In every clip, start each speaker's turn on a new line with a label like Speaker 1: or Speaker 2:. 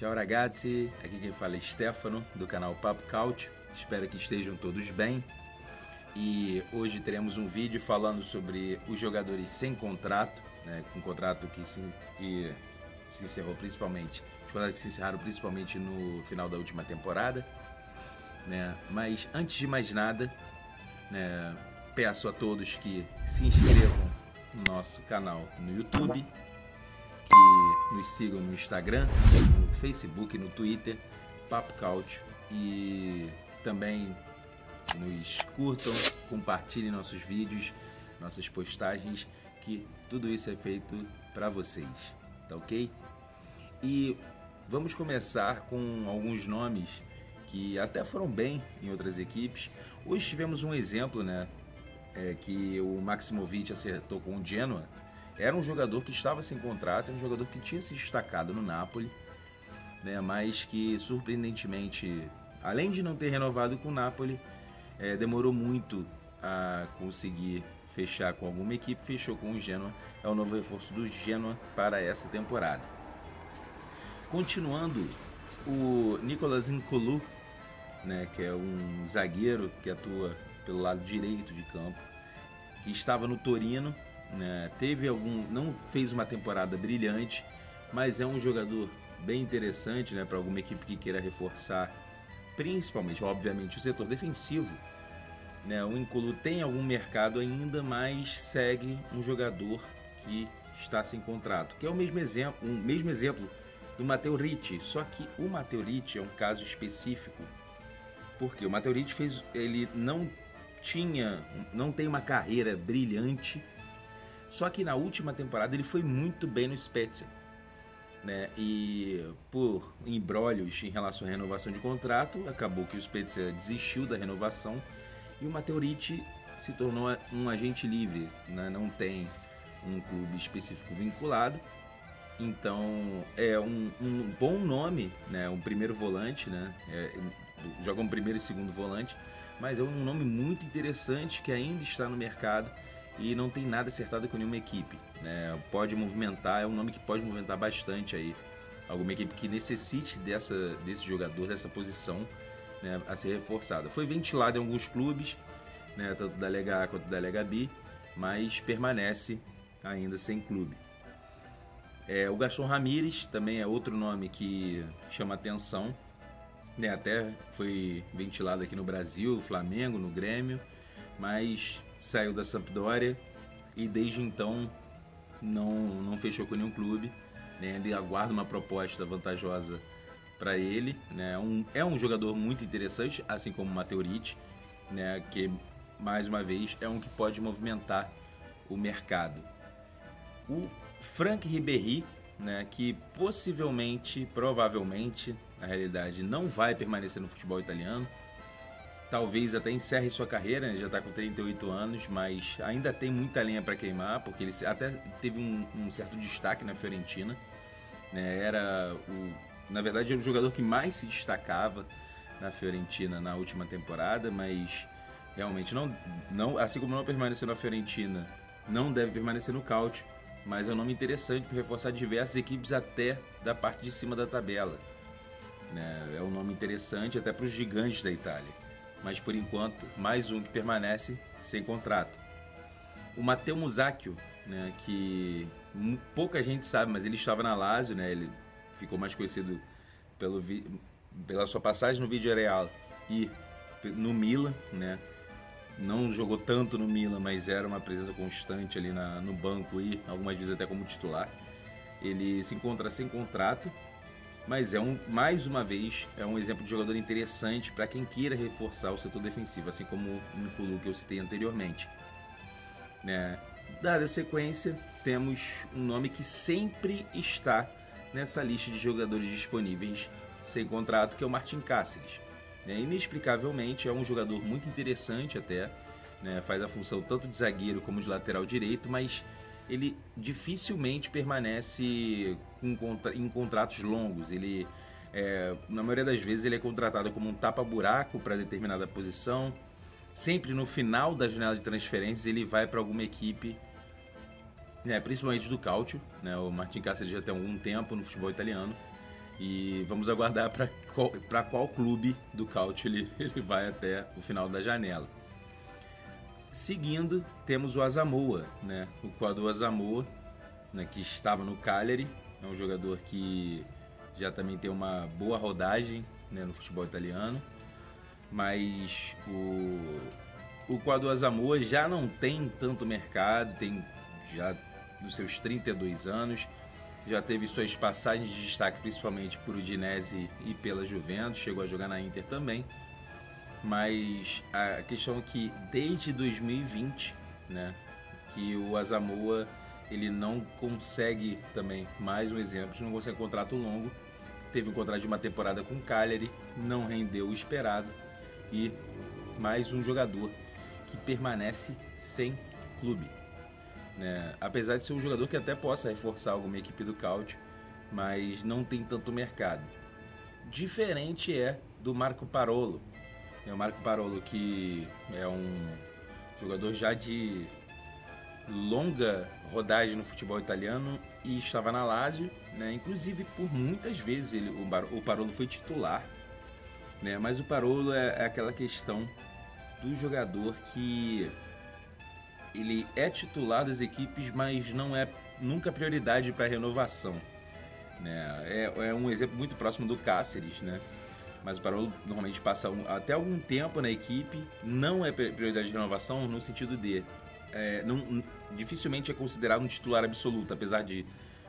Speaker 1: Ciao ragazzi, aqui quem fala é Stefano, do canal Papo Cautio. Espero que estejam todos bem. E hoje teremos um vídeo falando sobre os jogadores sem contrato, né, um contrato que se encerrou principalmente, os contratos que se encerraram principalmente no final da última temporada, né? Mas antes de mais nada, né, peço a todos que se inscrevam no nosso canal no YouTube, que nos sigam no Instagram, no Facebook, no Twitter, Papo Cautio, e também nos curtam, compartilhem nossos vídeos, nossas postagens, que tudo isso é feito para vocês, tá ok? E vamos começar com alguns nomes que até foram bem em outras equipes. Hoje tivemos um exemplo, né, que o Maximovic acertou com o Genoa. Era um jogador que estava sem contrato, um jogador que tinha se destacado no Napoli, né, mas que surpreendentemente, além de não ter renovado com o Napoli, demorou muito a conseguir fechar com alguma equipe, fechou com o Genoa. É o novo reforço do Genoa para essa temporada. Continuando, o Nicolas N'Koulou, né, que é um zagueiro que atua pelo lado direito de campo, que estava no Torino, né, não fez uma temporada brilhante, mas é um jogador bem interessante, né, para alguma equipe que queira reforçar, principalmente, obviamente, o setor defensivo, né. O N'Koulou tem algum mercado ainda, mas segue um jogador que está sem contrato, que é o mesmo exemplo do Matteo Ricci, só que o Matteo Ricci é um caso específico, porque o Matteo Ricci ele não tem uma carreira brilhante, só que na última temporada ele foi muito bem no Spezia, né? E por imbróglios em relação à renovação de contrato, acabou que o Spezia desistiu da renovação e o Matteo Ricci se tornou um agente livre, né? Não tem um clube específico vinculado, então é um bom nome, né? Um primeiro volante, né? Joga um primeiro e segundo volante, mas é um nome muito interessante que ainda está no mercado e não tem nada acertado com nenhuma equipe, né? Pode movimentar, é um nome que pode movimentar bastante aí alguma equipe que necessite desse jogador, dessa posição, né, a ser reforçada. Foi ventilado em alguns clubes, né, tanto da Lega A quanto da Lega B, mas permanece ainda sem clube. O Gastón Ramírez também é outro nome que chama atenção, né? Até foi ventilado aqui no Brasil, no Flamengo, no Grêmio, mas saiu da Sampdoria e desde então não fechou com nenhum clube, né? Ainda aguarda uma proposta vantajosa para ele, né? É um jogador muito interessante, assim como o Matteo Ricci, né? Que mais uma vez é um que pode movimentar o mercado. O Franck Ribéry, né? Que provavelmente, na realidade, não vai permanecer no futebol italiano. Talvez até encerre sua carreira, né? Já está com 38 anos, mas ainda tem muita lenha para queimar, porque ele até teve um certo destaque na Fiorentina, né? Na verdade, era o jogador que mais se destacava na Fiorentina na última temporada, mas realmente não, assim como não permaneceu na Fiorentina, não deve permanecer no Cautio, mas é um nome interessante para reforçar diversas equipes até da parte de cima da tabela, né? É um nome interessante até para os gigantes da Itália, mas por enquanto mais um que permanece sem contrato. O Matteo Musacchio, né, que pouca gente sabe, mas ele estava na Lazio, né? Ele ficou mais conhecido pela sua passagem no Villarreal e no Milan, né? Não jogou tanto no Milan, mas era uma presença constante ali no banco e algumas vezes até como titular. Ele se encontra sem contrato, mas mais uma vez é um exemplo de jogador interessante para quem queira reforçar o setor defensivo, assim como o N'Koulou que eu citei anteriormente, né? Dada a sequência, temos um nome que sempre está nessa lista de jogadores disponíveis sem contrato, que é o Martin Cáceres. Inexplicavelmente é um jogador muito interessante até, né? Faz a função tanto de zagueiro como de lateral direito, mas ele dificilmente permanece em contratos longos. Ele, na maioria das vezes, ele é contratado como um tapa-buraco para determinada posição. Sempre no final da janela de transferências ele vai para alguma equipe, né, principalmente do Cautio, né? O Martin Cáceres já tem algum tempo no futebol italiano E vamos aguardar para qual clube do Cautio ele vai até o final da janela. Seguindo, temos o Asamoah, né? O Kwadwo Asamoah, né, que estava no Cagliari. É um jogador que já também tem uma boa rodagem, né, no futebol italiano. Mas o Kwadwo Asamoah já não tem tanto mercado, tem já nos seus 32 anos, já teve suas passagens de destaque principalmente por Udinese e pela Juventus, chegou a jogar na Inter também, mas a questão é que desde 2020, né, que o Asamoah ele não consegue também, mais um exemplo, não consegue contrato longo, teve um contrato de uma temporada com o Cagliari, não rendeu o esperado, e mais um jogador que permanece sem clube, né? Apesar de ser um jogador que até possa reforçar alguma equipe do Cautio, mas não tem tanto mercado. Diferente é do Marco Parolo. O Marco Parolo, que é um jogador já de longa rodagem no futebol italiano e estava na Lazio, né? Inclusive por muitas vezes o Parolo foi titular, né? Mas o Parolo é aquela questão do jogador que ele é titular das equipes, mas não é nunca prioridade para renovação, né? É um exemplo muito próximo do Cáceres, né? Mas o Parolo normalmente passa até algum tempo na equipe, não é prioridade de renovação no sentido de dificilmente é considerado um titular absoluto, apesar de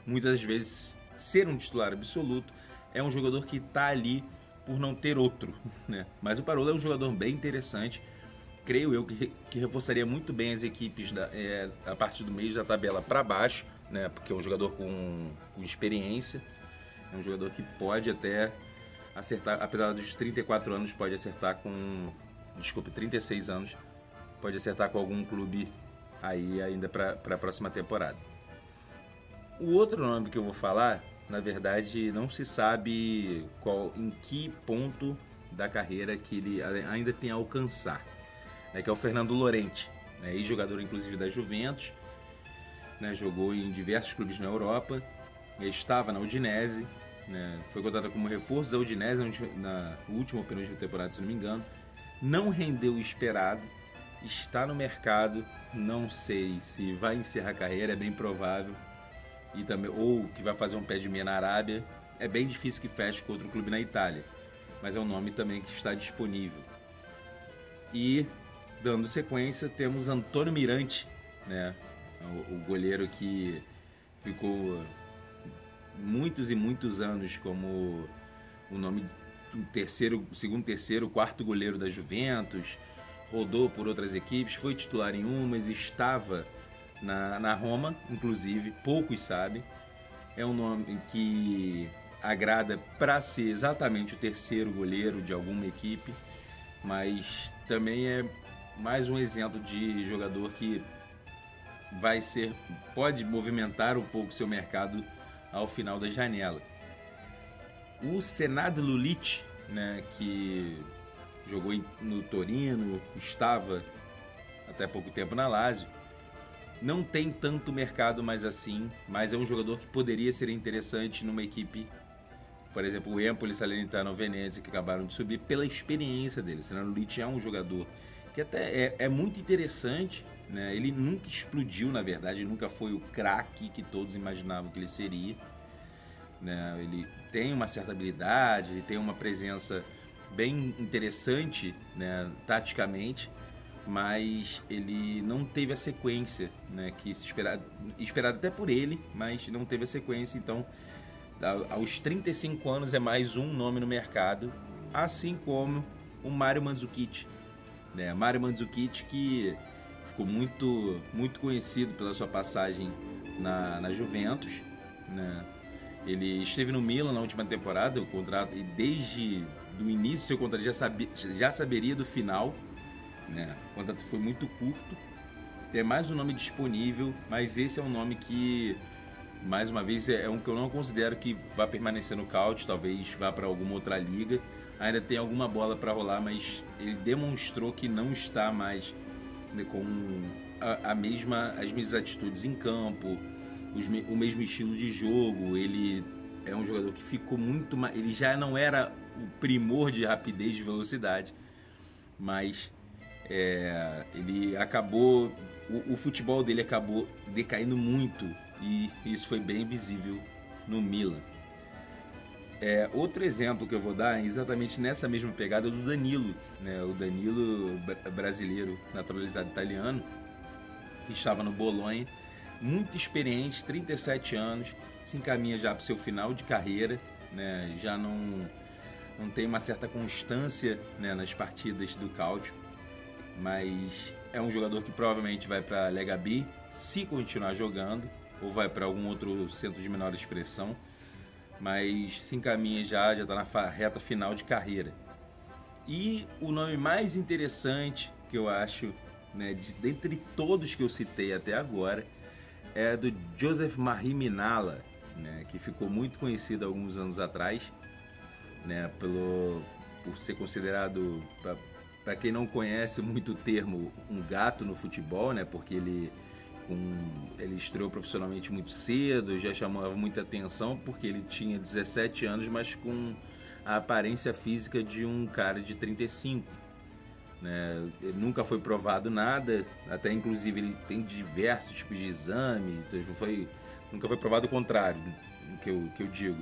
Speaker 1: muitas vezes ser um titular absoluto. É um jogador que está ali por não ter outro, né? Mas o Parolo é um jogador bem interessante, creio eu que reforçaria muito bem as equipes a partir do meio da tabela para baixo, né? Porque é um jogador com experiência, é um jogador que pode até acertar, apesar dos 34 anos, pode acertar 36 anos, pode acertar com algum clube aí ainda para a próxima temporada. O outro nome que eu vou falar, na verdade, não se sabe em que ponto da carreira que ele ainda tem a alcançar, né, que é o Fernando Llorente, né, ex-jogador inclusive da Juventus, né, jogou em diversos clubes na Europa, estava na Udinese, né, foi contratado como reforço da Udinese na última ou penúltima temporada, se não me engano, não rendeu o esperado, está no mercado, não sei se vai encerrar a carreira, é bem provável, e também, ou que vai fazer um pé de meia na Arábia, é bem difícil que feche com outro clube na Itália, mas é um nome também que está disponível. E dando sequência, temos Antônio Mirante, né, o goleiro que ficou muitos e muitos anos como o nome segundo, terceiro, quarto goleiro da Juventus, rodou por outras equipes, foi titular em umas, estava na Roma, inclusive, poucos sabem. É um nome que agrada para ser exatamente o terceiro goleiro de alguma equipe, mas também é mais um exemplo de jogador que pode movimentar um pouco seu mercado ao final da janela. O Senad Lulic, né, que jogou no Torino, estava até pouco tempo na Lazio, não tem tanto mercado mais assim, mas é um jogador que poderia ser interessante numa equipe, por exemplo, o Empoli, Salernitana ou Venezia, que acabaram de subir, pela experiência dele. O Senad Lulic é um jogador que até é muito interessante, né? Ele nunca explodiu, na verdade, ele nunca foi o craque que todos imaginavam que ele seria, né? Ele tem uma certa habilidade, ele tem uma presença bem interessante, né, taticamente, mas ele não teve a sequência, né, que se esperado até por ele, mas não teve a sequência. Então, aos 35 anos é mais um nome no mercado, assim como o Mario Mandzukic, né? Mario Mandzukic, que ficou muito, muito conhecido pela sua passagem na Juventus, né? Ele esteve no Milan na última temporada, o contrato, e desde o início do seu contrato já saberia do final, né? O contrato foi muito curto. É mais um nome disponível, mas esse é um nome que, mais uma vez, é um que eu não considero que vai permanecer no Cautio, talvez vá para alguma outra liga. Ainda tem alguma bola para rolar, mas ele demonstrou que não está mais, né, com as mesmas atitudes em campo, o mesmo estilo de jogo. Ele é um jogador que ficou muito mais... Ele já não era o primor de rapidez, de velocidade, mas ele acabou... O futebol dele acabou decaindo muito, e isso foi bem visível no Milan. Outro exemplo que eu vou dar é exatamente nessa mesma pegada do Danilo, né? O Danilo, brasileiro naturalizado italiano, que estava no Bolonha, muito experiente, 37 anos, se encaminha já para o seu final de carreira, né? Já não tem uma certa constância, né, nas partidas do Calcio, mas é um jogador que provavelmente vai para a Lega B, se continuar jogando, ou vai para algum outro centro de menor expressão, mas se encaminha já está na reta final de carreira. E o nome mais interessante que eu acho, né, dentre todos que eu citei até agora, é do Joseph Marie Minala, né, que ficou muito conhecido alguns anos atrás, né, por ser considerado, para quem não conhece muito o termo, um gato no futebol, né, porque ele estreou profissionalmente muito cedo, já chamava muita atenção porque ele tinha 17 anos, mas com a aparência física de um cara de 35. Né? Ele nunca foi provado nada, até inclusive ele tem diversos tipos de exame, então nunca foi provado o contrário, que eu digo.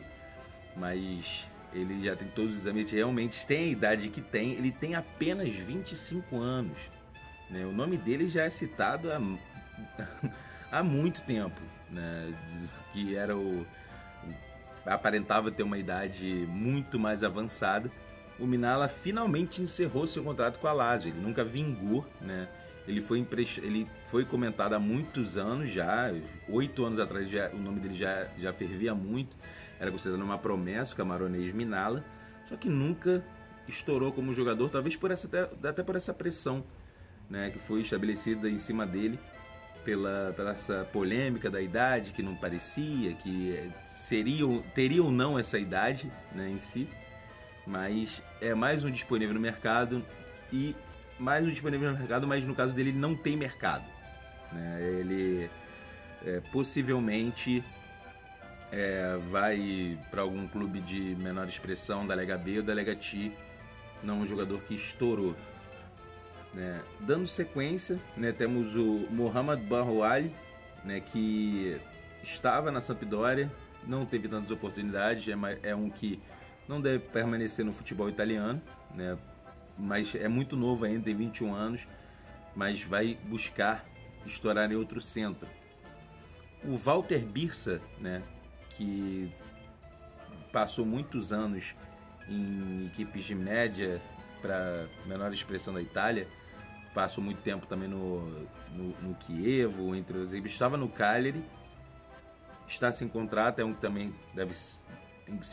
Speaker 1: Mas ele já tem todos os exames, realmente tem a idade que tem, ele tem apenas 25 anos. Né? O nome dele já é citado há muito tempo, né? Que era aparentava ter uma idade muito mais avançada. O Minala finalmente encerrou seu contrato com a Lazio, ele nunca vingou, né? Ele foi comentado há muitos anos já, 8 anos atrás o nome dele já fervia muito, era considerado uma promessa, o camaronês Minala, só que nunca estourou como jogador, talvez até por essa pressão, né, que foi estabelecida em cima dele, pela essa polêmica da idade, que não parecia, que teria ou não essa idade, né, em si, mas é mais um disponível no mercado, mas no caso dele ele não tem mercado, né? Ele possivelmente vai para algum clube de menor expressão da Lega B ou da Lega T, não um jogador que estourou. Né? Dando sequência, né, temos o Mohamed Barouali, né, que estava na Sampdoria, não teve tantas oportunidades, é um que não deve permanecer no futebol italiano, né, mas é muito novo ainda, tem 21 anos, mas vai buscar estourar em outro centro. O Walter Birsa, né, que passou muitos anos em equipes de média para menor expressão da Itália, passou muito tempo também no Chievo, entre os equipes, estava no Cagliari, está sem contrato, é um que também deve se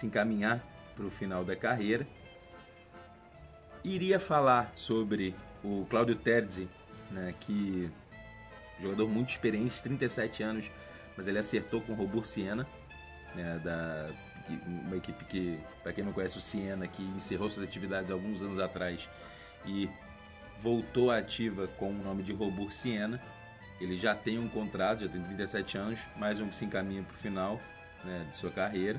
Speaker 1: encaminhar para o final da carreira. Iria falar sobre o Claudio Terzi, né, que jogador muito experiente, 37 anos, mas ele acertou com o Robur Siena, né, uma equipe que, para quem não conhece o Siena, que encerrou suas atividades alguns anos atrás e voltou ativa com o nome de Robur Siena. Ele já tem um contrato, já tem 37 anos, mais um que se encaminha para o final, né, de sua carreira.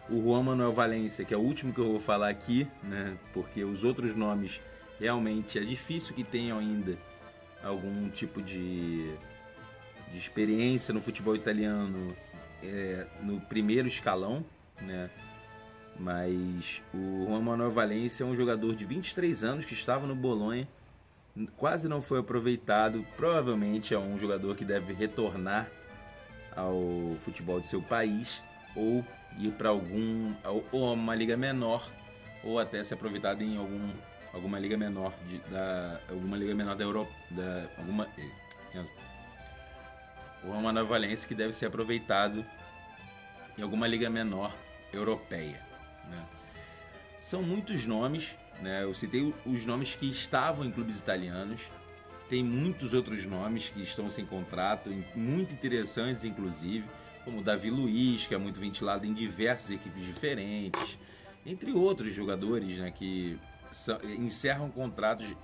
Speaker 1: O Juan Manuel Valencia, que é o último que eu vou falar aqui, né, porque os outros nomes realmente é difícil que tenham ainda algum tipo de experiência no futebol italiano no primeiro escalão, né? Mas o Juan Manuel Valencia é um jogador de 23 anos que estava no Bolonha, quase não foi aproveitado, provavelmente é um jogador que deve retornar ao futebol de seu país ou ir para ou uma liga menor, ou até ser aproveitado em alguma liga menor da Europa, o Juan Manuel Valencia, que deve ser aproveitado em alguma liga menor europeia, né? São muitos nomes, né? Eu citei os nomes que estavam em clubes italianos, tem muitos outros nomes que estão sem contrato, muito interessantes inclusive, como o Davi Luiz, que é muito ventilado em diversas equipes diferentes, entre outros jogadores, né, que encerram contratos.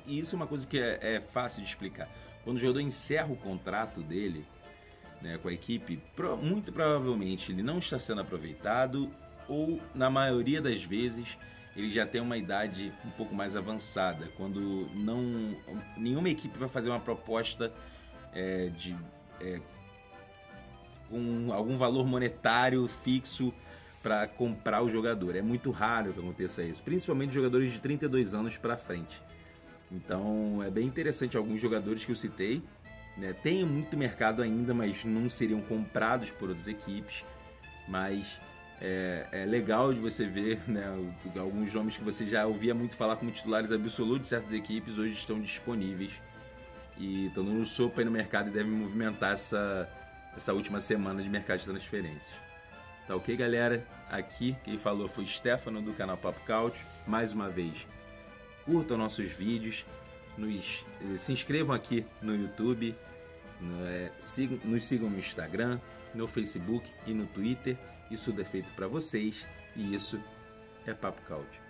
Speaker 1: E isso é uma coisa que é fácil de explicar. Quando o jogador encerra o contrato dele, né, com a equipe, muito provavelmente ele não está sendo aproveitado, ou na maioria das vezes ele já tem uma idade um pouco mais avançada, quando nenhuma equipe vai fazer uma proposta com algum valor monetário fixo para comprar o jogador. É muito raro que aconteça isso, principalmente jogadores de 32 anos para frente. Então é bem interessante alguns jogadores que eu citei, né? Tem muito mercado ainda, mas não seriam comprados por outras equipes. Mas é legal de você ver, né, alguns nomes que você já ouvia muito falar como titulares absolutos de certas equipes hoje estão disponíveis e estão no sopa aí no mercado e devem movimentar essa última semana de mercado de transferências. Tá ok, galera? Aqui quem falou foi Stefano do canal Papo Couch. Mais uma vez, curtam nossos vídeos, se inscrevam aqui no YouTube, nos sigam no Instagram, no Facebook e no Twitter. Isso tudo é feito para vocês e isso é Papo Couch.